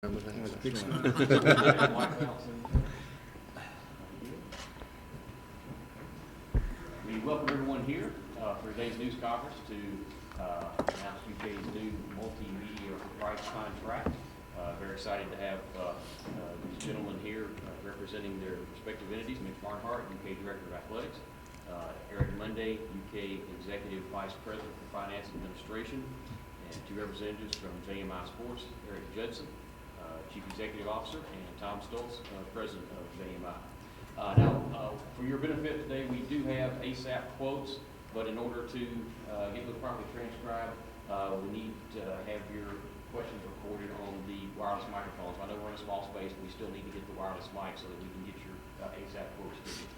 We welcome everyone here for today's news conference to announce UK's new multimedia rights contract. Very excited to have these gentlemen here representing their respective entities. Mitch Barnhart, UK Director of Athletics, Eric Monday, UK Executive Vice President for Finance and Administration, and two representatives from JMI Sports, Eric Judson, Chief Executive Officer, and Tom Stoltz, President of JMI. Now, for your benefit today, we do have ASAP quotes, but in order to get those properly transcribed, we need to have your questions recorded on the wireless microphones. I know we're in a small space, but we still need to get the wireless mic so that we can get your ASAP quotes to you.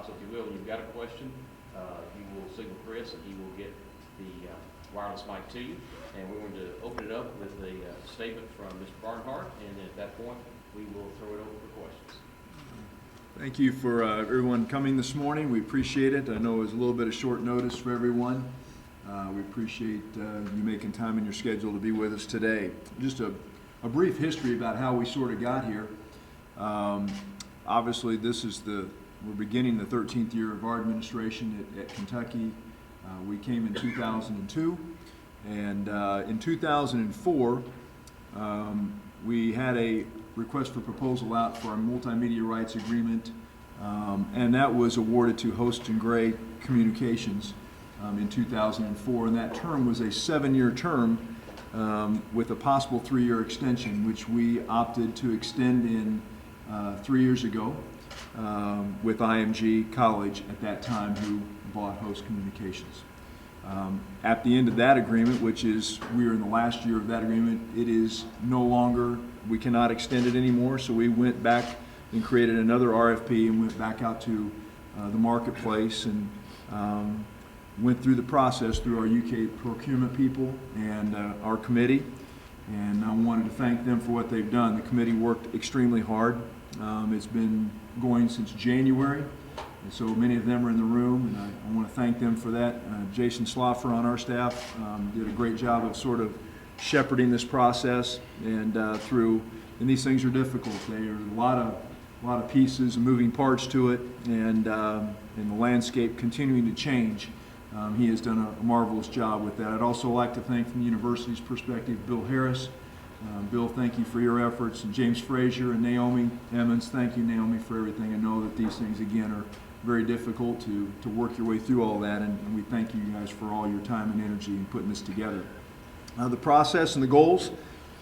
So if you will, when you've got a question, you will signal Chris, and he will get the wireless mic to you. And we're going to open it up with a statement from Mr. Barnhart, and at that point, we will throw it over for questions. Thank you for everyone coming this morning. We appreciate it. I know it was a little bit of short notice for everyone. We appreciate you making time in your schedule to be with us today. Just a brief history about how we sort of got here. Obviously, we're beginning the 13th year of our administration at Kentucky. We came in 2002, and in 2004, we had a request for proposal out for our multimedia rights agreement, and that was awarded to Host and Gray Communications in 2004, and that term was a 7-year term with a possible 3-year extension, which we opted to extend in 3 years ago with IMG College at that time, who bought Host Communications. At the end of that agreement, which is, we are in the last year of that agreement, it is no longer, we cannot extend it anymore, so we went back and created another RFP and went back out to the marketplace and went through the process through our UK procurement people and our committee, and I wanted to thank them for what they've done. The committee worked extremely hard. It's been going since January. And so many of them are in the room, and I want to thank them for that. Jason Sloffer on our staff did a great job of sort of shepherding this process and and these things are difficult. There are a lot of pieces and moving parts to it, and the landscape continuing to change. He has done a marvelous job with that. I'd also like to thank, from the university's perspective, Bill Harris. Bill, thank you for your efforts, and James Frazier and Naomi Emmons. Thank you, Naomi, for everything. I know that these things, again, are very difficult to work your way through all that, and we thank you guys for all your time and energy in putting this together. The process and the goals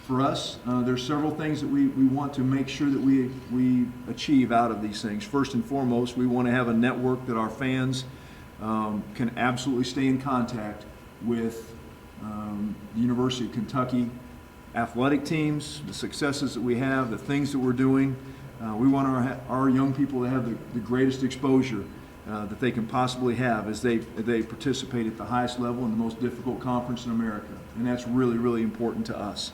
for us, there's several things that we want to make sure that we achieve out of these things. First and foremost, we want to have a network that our fans can absolutely stay in contact with the University of Kentucky athletic teams, the successes that we have, the things that we're doing. We want our young people to have the greatest exposure that they can possibly have as they participate at the highest level in the most difficult conference in America. And that's really, really important to us.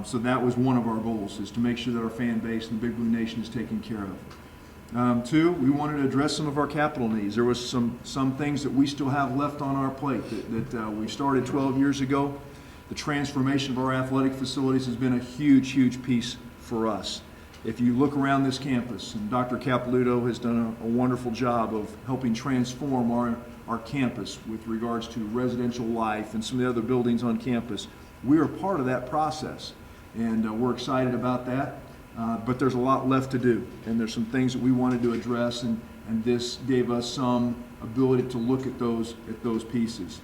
So that was one of our goals, is to make sure that our fan base and the Big Blue Nation is taken care of. Two, we wanted to address some of our capital needs. There was some things that we still have left on our plate that we started 12 years ago. The transformation of our athletic facilities has been a huge, huge piece for us. If you look around this campus, and Dr. Capilouto has done a wonderful job of helping transform our campus with regards to residential life and some of the other buildings on campus. We are part of that process, and we're excited about that. But there's a lot left to do, and there's some things that we wanted to address, and this gave us some ability to look at those pieces.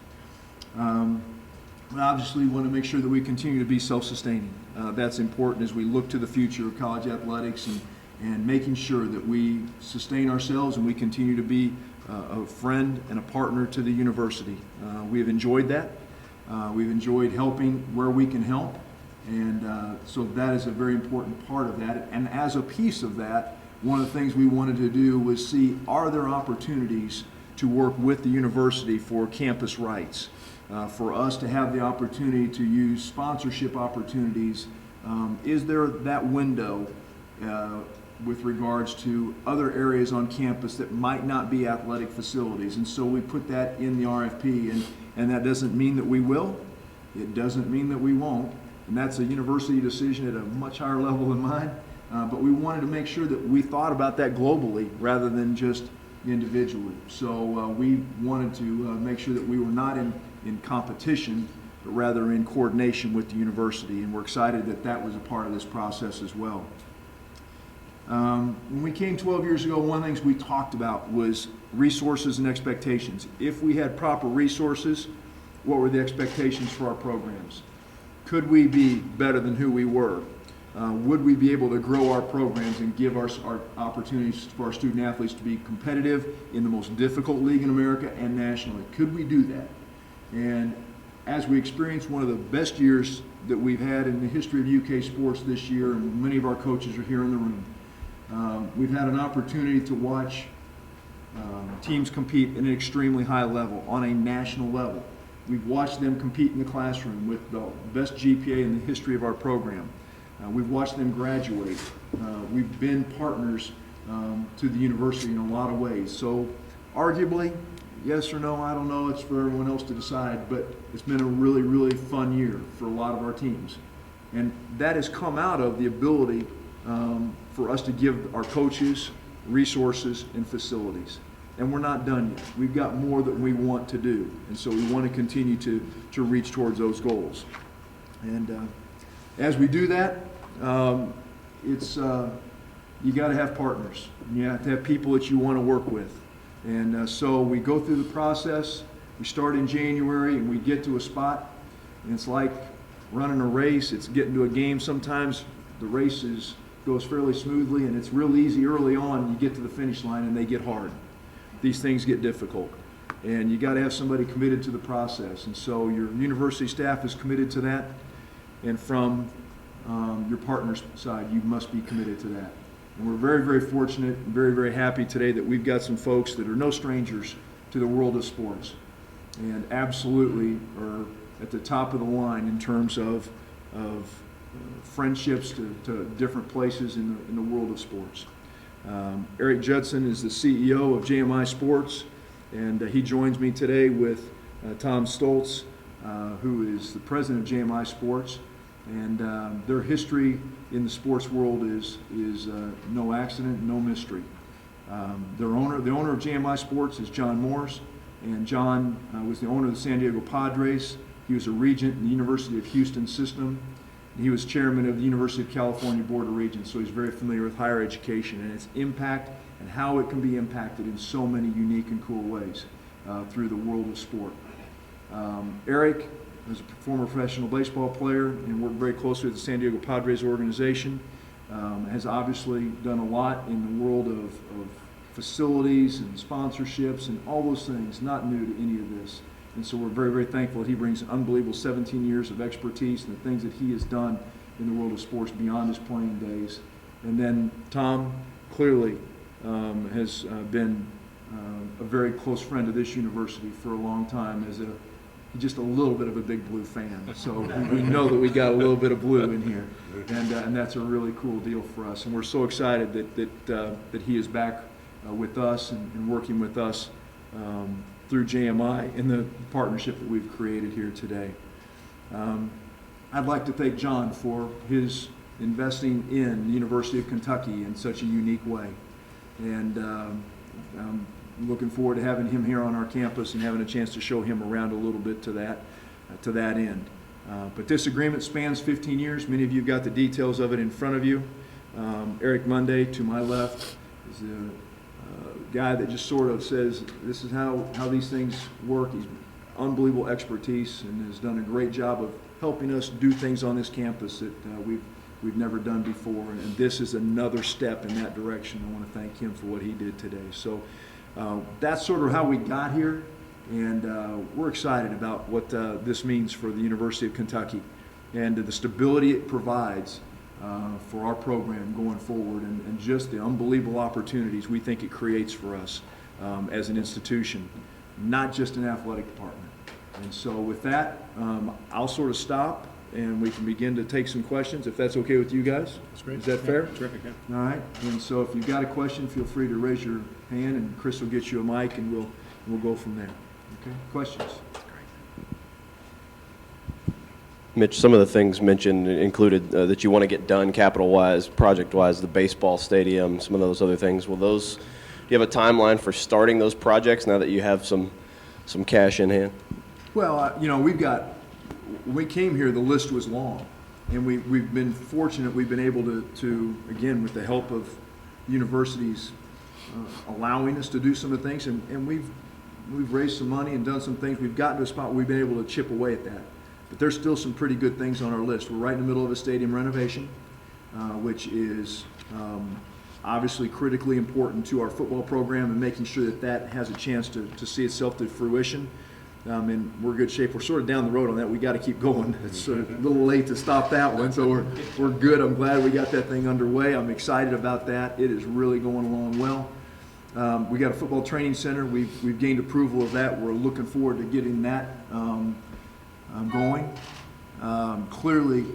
Obviously, we want to make sure that we continue to be self-sustaining. That's important as we look to the future of college athletics, and making sure that we sustain ourselves and we continue to be a friend and a partner to the university. We have enjoyed that. We've enjoyed helping where we can help, and so that is a very important part of that. And as a piece of that, one of the things we wanted to do was see, are there opportunities to work with the university for campus rights? For us to have the opportunity to use sponsorship opportunities. Is there that window with regards to other areas on campus that might not be athletic facilities? And so we put that in the RFP, and that doesn't mean that we will. It doesn't mean that we won't. and that's a university decision at a much higher level than mine. But we wanted to make sure that we thought about that globally rather than just individually. So we wanted to make sure that we were not in competition, but rather in coordination with the university, and we're excited that that was a part of this process as well. When we came 12 years ago, one of the things we talked about was resources and expectations. If we had proper resources, what were the expectations for our programs? Could we be better than who we were? Would we be able to grow our programs and give our opportunities for our student athletes to be competitive in the most difficult league in America and nationally? Could we do that? And as we experienced one of the best years that we've had in the history of UK sports this year, and many of our coaches are here in the room, we've had an opportunity to watch teams compete at an extremely high level, on a national level. We've watched them compete in the classroom with the best GPA in the history of our program. We've watched them graduate. We've been partners to the university in a lot of ways. So arguably, yes or no, I don't know, it's for everyone else to decide, but it's been a really, really fun year for a lot of our teams. And that has come out of the ability for us to give our coaches resources and facilities. And we're not done yet. We've got more that we want to do. And so we want to continue to reach towards those goals. And as we do that, you got to have partners. You have to have people that you want to work with. And so we go through the process. We start in January and we get to a spot. And it's like running a race. It's getting to a game. Sometimes the race goes fairly smoothly and it's real easy early on. You get to the finish line and they get hard. These things get difficult. And you got to have somebody committed to the process. And so your university staff is committed to that. And from your partner's side, you must be committed to that. And we're very, very fortunate and very, very happy today that we've got some folks that are no strangers to the world of sports and absolutely are at the top of the line in terms of friendships to different places in the world of sports. Eric Judson is the CEO of JMI Sports, and he joins me today with Tom Stoltz, who is the president of JMI Sports. And their history in the sports world is no accident, no mystery. The owner of JMI Sports is John Morris, and John was the owner of the San Diego Padres. He was a regent in the University of Houston system. And he was chairman of the University of California Board of Regents, so he's very familiar with higher education and its impact and how it can be impacted in so many unique and cool ways through the world of sport. Eric is a former professional baseball player and worked very closely with the San Diego Padres organization. Has obviously done a lot in the world of facilities and sponsorships and all those things, not new to any of this. And so we're very, very thankful that he brings an unbelievable 17 years of expertise and the things that he has done in the world of sports beyond his playing days. And then Tom clearly has been a very close friend of this university for a long time as just a little bit of a Big Blue fan. So we know that we got a little bit of blue in here, and that's a really cool deal for us. And we're so excited that he is back with us and working with us through JMI in the partnership that we've created here today. I'd like to thank John for his investing in the University of Kentucky in such a unique way. And I'm looking forward to having him here on our campus and having a chance to show him around a little bit to that end. But this agreement spans 15 years. Many of you have got the details of it in front of you. Eric Monday, to my left, is the guy that just sort of says this is how these things work. He's unbelievable expertise and has done a great job of helping us do things on this campus that we've never done before. And this is another step in that direction. I want to thank him for what he did today. So that's sort of how we got here, and we're excited about what this means for the University of Kentucky and the stability it provides for our program going forward, and just the unbelievable opportunities we think it creates for us as an institution, not just an athletic department. And so with that, I'll sort of stop and we can begin to take some questions, if that's okay with you guys. That's great. Is that fair? Terrific, yeah. All right, and so if you've got a question, feel free to raise your hand and Chris will get you a mic and we'll go from there. Okay, questions? That's great. Mitch, some of the things mentioned included that you want to get done capital-wise, project-wise, the baseball stadium, some of those other things. Will those, do you have a timeline for starting those projects now that you have some cash in hand? Well, you know, when we came here, the list was long. And we've been fortunate, we've been able to again, with the help of universities allowing us to do some of the things, and we've raised some money and done some things. We've gotten to a spot where we've been able to chip away at that. But there's still some pretty good things on our list. We're right in the middle of a stadium renovation, which is obviously critically important to our football program, and making sure that that has a chance to see itself to fruition. And we're in good shape. We're sort of down the road on that. We got to keep going. It's sort of a little late to stop that one, so we're good. I'm glad we got that thing underway. I'm excited about that. It is really going along well. We got a football training center. We've gained approval of that. We're looking forward to getting that going. Clearly,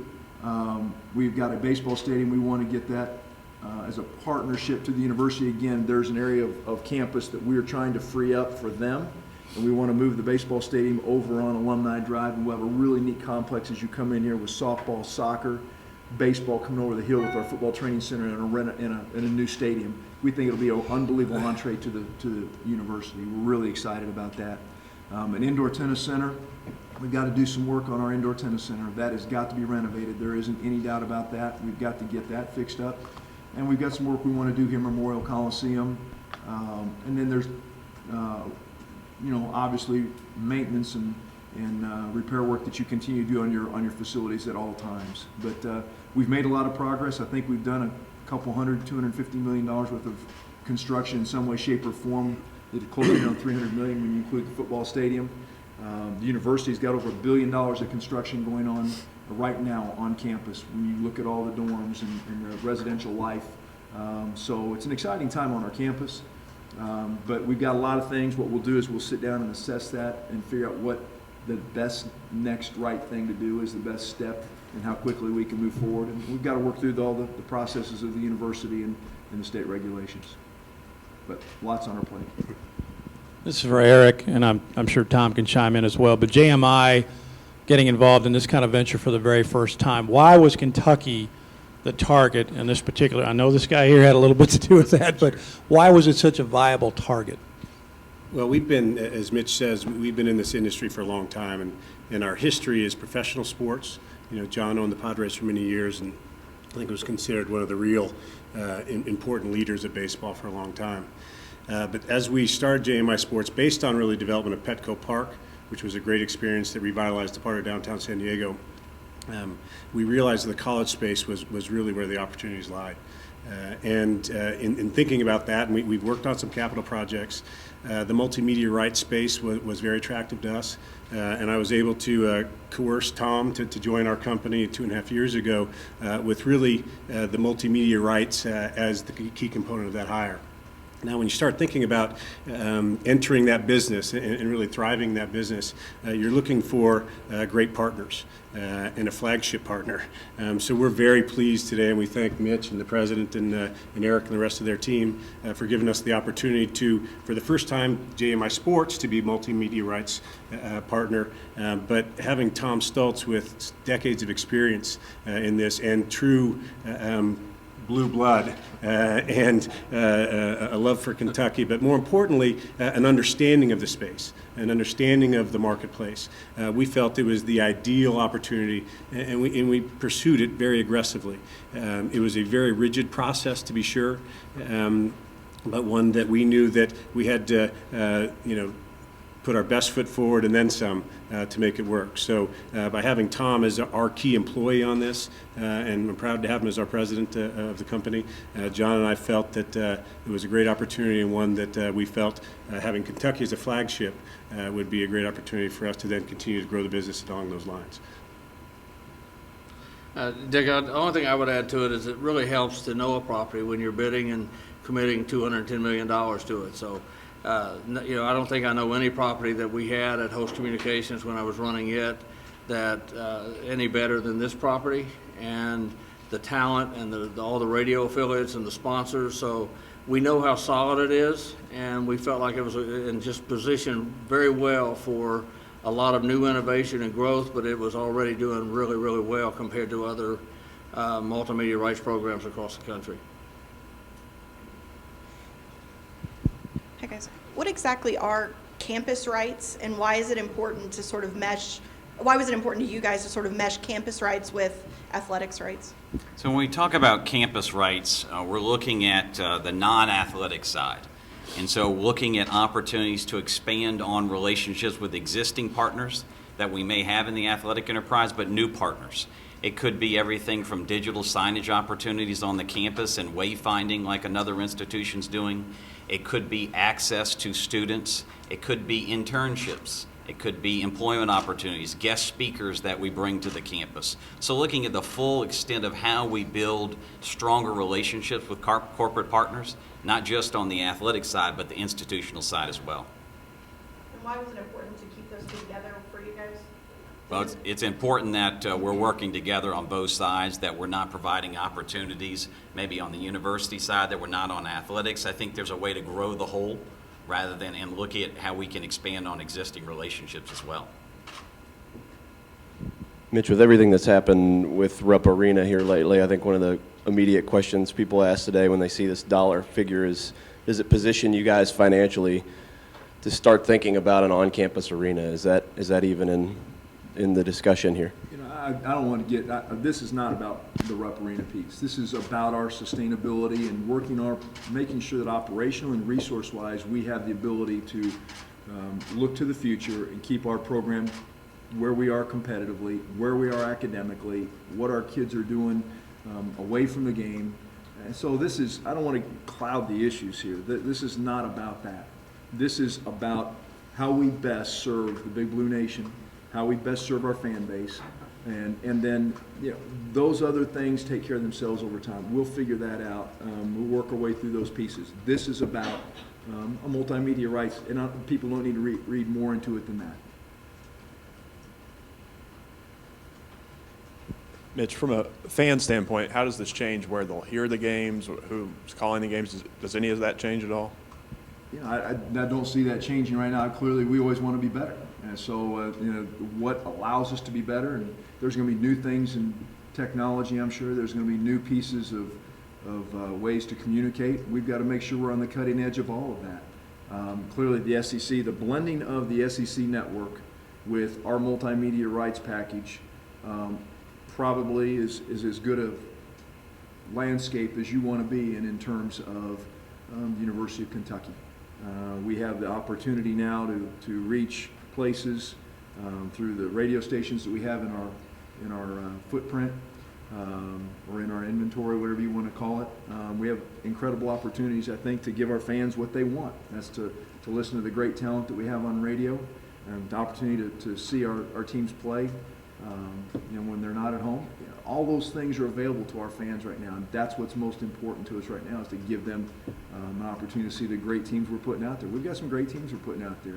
we've got a baseball stadium. We want to get that as a partnership to the university. Again, there's an area of campus that we're trying to free up for them. And we want to move the baseball stadium over on Alumni Drive, and we'll have a really neat complex as you come in here with softball, soccer, baseball coming over the hill with our football training center and a new stadium. We think it'll be an unbelievable entree to the university. We're really excited about that. An indoor tennis center. We've got to do some work on our indoor tennis center. That has got to be renovated. There isn't any doubt about that. We've got to get that fixed up. And we've got some work we want to do here at Memorial Coliseum. And then there's you know, obviously maintenance and repair work that you continue to do on your facilities at all times. But we've made a lot of progress. I think we've done a couple $250 million worth of construction in some way, shape, or form. It's closing on $300 million when you include the football stadium. The university's got over $1 billion of construction going on right now on campus when you look at all the dorms and the residential life. So it's an exciting time on our campus. But we've got a lot of things. What we'll do is we'll sit down and assess that and figure out what the best next right thing to do is, the best step, and how quickly we can move forward. And we've got to work through all the processes of the university and the state regulations. But lots on our plate. This is for Eric, and I'm sure Tom can chime in as well. But JMI getting involved in this kind of venture for the very first time. Why was Kentucky the target in this particular? I know this guy here had a little bit to do with that, but why was it such a viable target? Well, we've been, as Mitch says, we've been in this industry for a long time, and our history is professional sports. You know, John owned the Padres for many years, and I think was considered one of the real important leaders of baseball for a long time. But as we started JMI Sports, based on really development of Petco Park, which was a great experience that revitalized the part of downtown San Diego, we realized the college space was really where the opportunities lied. In thinking about that, and we've worked on some capital projects, the multimedia rights space was very attractive to us. And I was able to coerce Tom to join our company 2.5 years ago with really the multimedia rights as the key component of that hire. Now, when you start thinking about entering that business and really thriving that business, you're looking for great partners and a flagship partner. So we're very pleased today, and we thank Mitch and the president and Eric and the rest of their team for giving us the opportunity to, for the first time, JMI Sports to be multimedia rights partner, but having Tom Stultz with decades of experience in this and true blue blood and a love for Kentucky, but more importantly, an understanding of the space, an understanding of the marketplace. We felt it was the ideal opportunity, and we pursued it very aggressively. It was a very rigid process, to be sure, but one that we knew that we had to, put our best foot forward and then some to make it work. So by having Tom as our key employee on this, and I'm proud to have him as our president of the company, John and I felt that it was a great opportunity, and one that we felt having Kentucky as a flagship would be a great opportunity for us to then continue to grow the business along those lines. Dick, the only thing I would add to it is it really helps to know a property when you're bidding and committing $210 million to it. So I don't think I know any property that we had at Host Communications when I was running it that any better than this property, and the talent and all the radio affiliates and the sponsors. So we know how solid it is, and we felt like it was just positioned very well for a lot of new innovation and growth, but it was already doing really, really well compared to other multimedia rights programs across the country. Hi guys. What exactly are campus rights, and why is it important to sort of mesh, why was it important to you guys to sort of mesh campus rights with athletics rights? So when we talk about campus rights, we're looking at the non-athletic side. And so looking at opportunities to expand on relationships with existing partners that we may have in the athletic enterprise, but new partners. It could be everything from digital signage opportunities on the campus and wayfinding like another institution's doing. It could be access to students. It could be internships. It could be employment opportunities, guest speakers that we bring to the campus. So looking at the full extent of how we build stronger relationships with corporate partners, not just on the athletic side, but the institutional side as well. And why was it important to keep those two together for you guys? Well, it's important that we're working together on both sides, that we're not providing opportunities maybe on the university side that we're not on athletics. I think there's a way to grow the whole rather than and look at how we can expand on existing relationships as well. Mitch, with everything that's happened with Rupp Arena here lately, I think one of the immediate questions people ask today when they see this dollar figure is, does it position you guys financially to start thinking about an on-campus arena? Is that even in the discussion here? You know, I don't want to get, this is not about the Rupp Arena piece. This is about our sustainability and making sure that operational and resource-wise, we have the ability to look to the future and keep our program where we are competitively, where we are academically, what our kids are doing away from the game. And so this is, I don't want to cloud the issues here. This is not about that. This is about how we best serve the Big Blue Nation, how we best serve our fan base, and then, you know, those other things take care of themselves over time. We'll figure that out. We'll work our way through those pieces. This is about a multimedia rights, and people don't need to read more into it than that. Mitch, from a fan standpoint, how does this change where they'll hear the games, who's calling the games? Does any of that change at all? You know, I don't see that changing right now. Clearly, we always want to be better. And so, you know, what allows us to be better, and there's going to be new things in technology, I'm sure. There's going to be new pieces of ways to communicate. We've got to make sure we're on the cutting edge of all of that. Clearly, the SEC, the blending of the SEC network with our multimedia rights package probably is as good a landscape as you want to be in terms of the University of Kentucky. We have the opportunity now to reach places through the radio stations that we have in our footprint or in our inventory, whatever you want to call it. We have incredible opportunities, I think, to give our fans what they want. That's to listen to the great talent that we have on radio, and the opportunity to see our teams play. You know, when they're not at home. You know, all those things are available to our fans right now, and that's what's most important to us right now, is to give them an opportunity to see the great teams we're putting out there. We've got some great teams we're putting out there,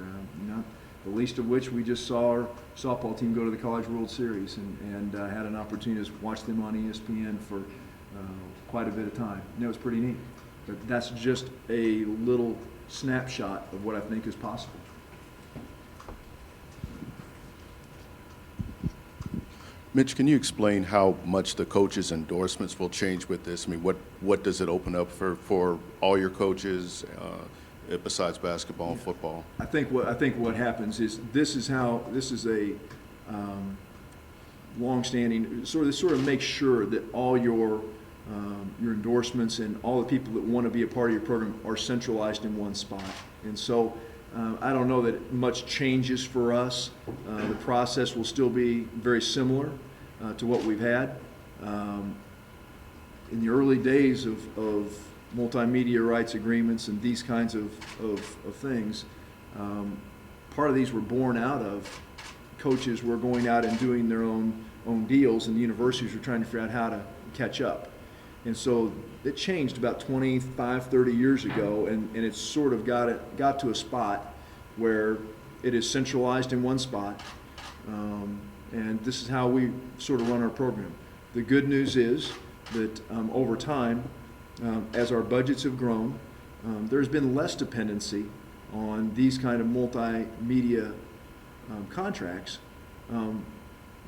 not the least of which we just saw our softball team go to the College World Series and had an opportunity to watch them on ESPN for quite a bit of time, and it was pretty neat. But that's just a little snapshot of what I think is possible. Mitch, can you explain how much the coaches' endorsements will change with this? I mean, what does it open up for all your coaches besides basketball and football? I think what happens is this is a long-standing sort of make sure that all your endorsements and all the people that want to be a part of your program are centralized in one spot. And so I don't know that much changes for us. The process will still be very similar to what we've had. In the early days of multimedia rights agreements and these kinds of things, part of these were born out of coaches were going out and doing their own deals, and the universities were trying to figure out how to catch up. And so it changed about 25, 30 years ago, and it's sort of got to a spot where it is centralized in one spot, and this is how we sort of run our program. The good news is that over time, as our budgets have grown, there's been less dependency on these kind of multimedia contracts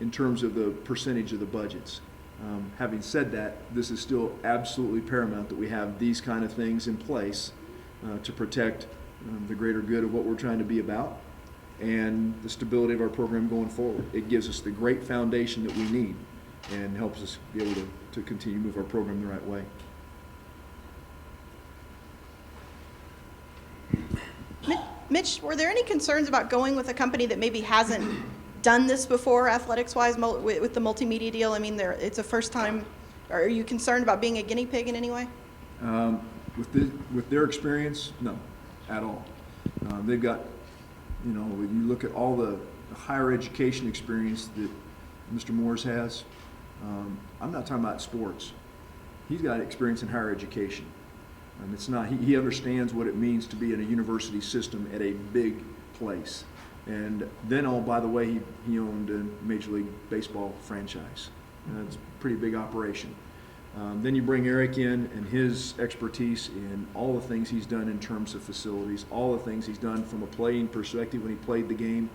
in terms of the percentage of the budgets. Having said that, this is still absolutely paramount that we have these kind of things in place to protect the greater good of what we're trying to be about and the stability of our program going forward. It gives us the great foundation that we need and helps us be able to continue to move our program the right way. Mitch, were there any concerns about going with a company that maybe hasn't done this before, athletics-wise, with the multimedia deal? I mean, it's a first time. Are you concerned about being a guinea pig in any way? With their experience, no, at all. They've got, when you look at all the higher education experience that Mr. Moores has, I'm not talking about sports. He's got experience in higher education. It's not, he understands what it means to be in a university system at a big place. And then, oh, by the way, he owned a Major League Baseball franchise. It's a pretty big operation. Then you bring Eric in and his expertise in all the things he's done in terms of facilities, all the things he's done from a playing perspective when he played the game.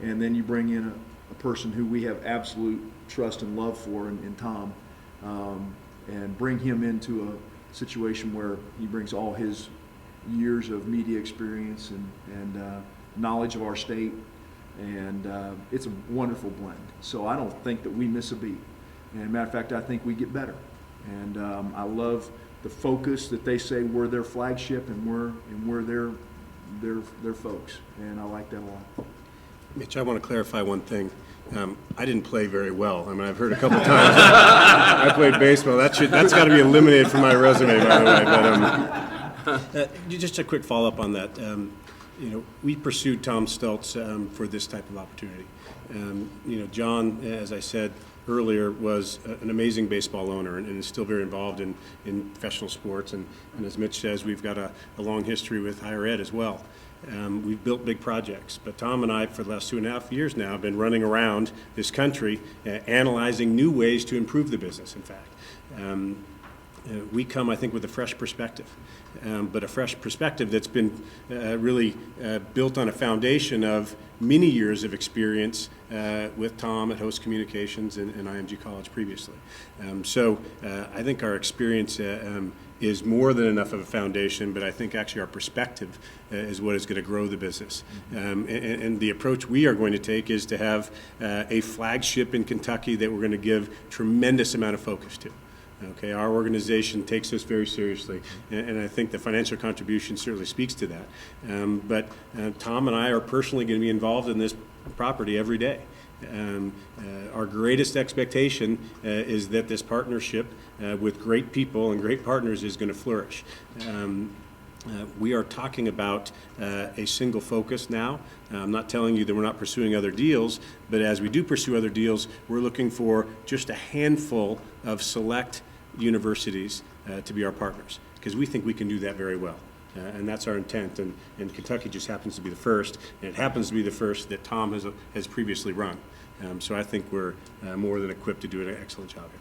And then you bring in a person who we have absolute trust and love for in Tom, and bring him into a situation where he brings all his years of media experience and knowledge of our state, and it's a wonderful blend. So I don't think that we miss a beat. And matter of fact, I think we get better. And I love the focus that they say we're their flagship and we're their folks, and I like that a lot. Mitch, I want to clarify one thing. I didn't play very well. I mean, I've heard a couple times I played baseball. That's got to be eliminated from my resume, by the way. But just a quick follow-up on that. We pursued Tom Stultz for this type of opportunity. John, as I said earlier, was an amazing baseball owner and is still very involved in professional sports. And as Mitch says, we've got a long history with higher ed as well. We've built big projects, but Tom and I, for the last 2.5 years now, have been running around this country analyzing new ways to improve the business, in fact. We come, I think, with a fresh perspective, but a fresh perspective that's been really built on a foundation of many years of experience with Tom at Host Communications and IMG College previously. So I think our experience is more than enough of a foundation, but I think actually our perspective is what is going to grow the business. And the approach we are going to take is to have a flagship in Kentucky that we're going to give tremendous amount of focus to. Okay, our organization takes this very seriously, and I think the financial contribution certainly speaks to that. But Tom and I are personally going to be involved in this property every day. Our greatest expectation is that this partnership with great people and great partners is going to flourish. We are talking about a single focus now. I'm not telling you that we're not pursuing other deals, but as we do pursue other deals, we're looking for just a handful of select universities to be our partners, because we think we can do that very well. And that's our intent, and Kentucky just happens to be the first, and it happens to be the first that Tom has previously run. So I think we're more than equipped to do an excellent job here.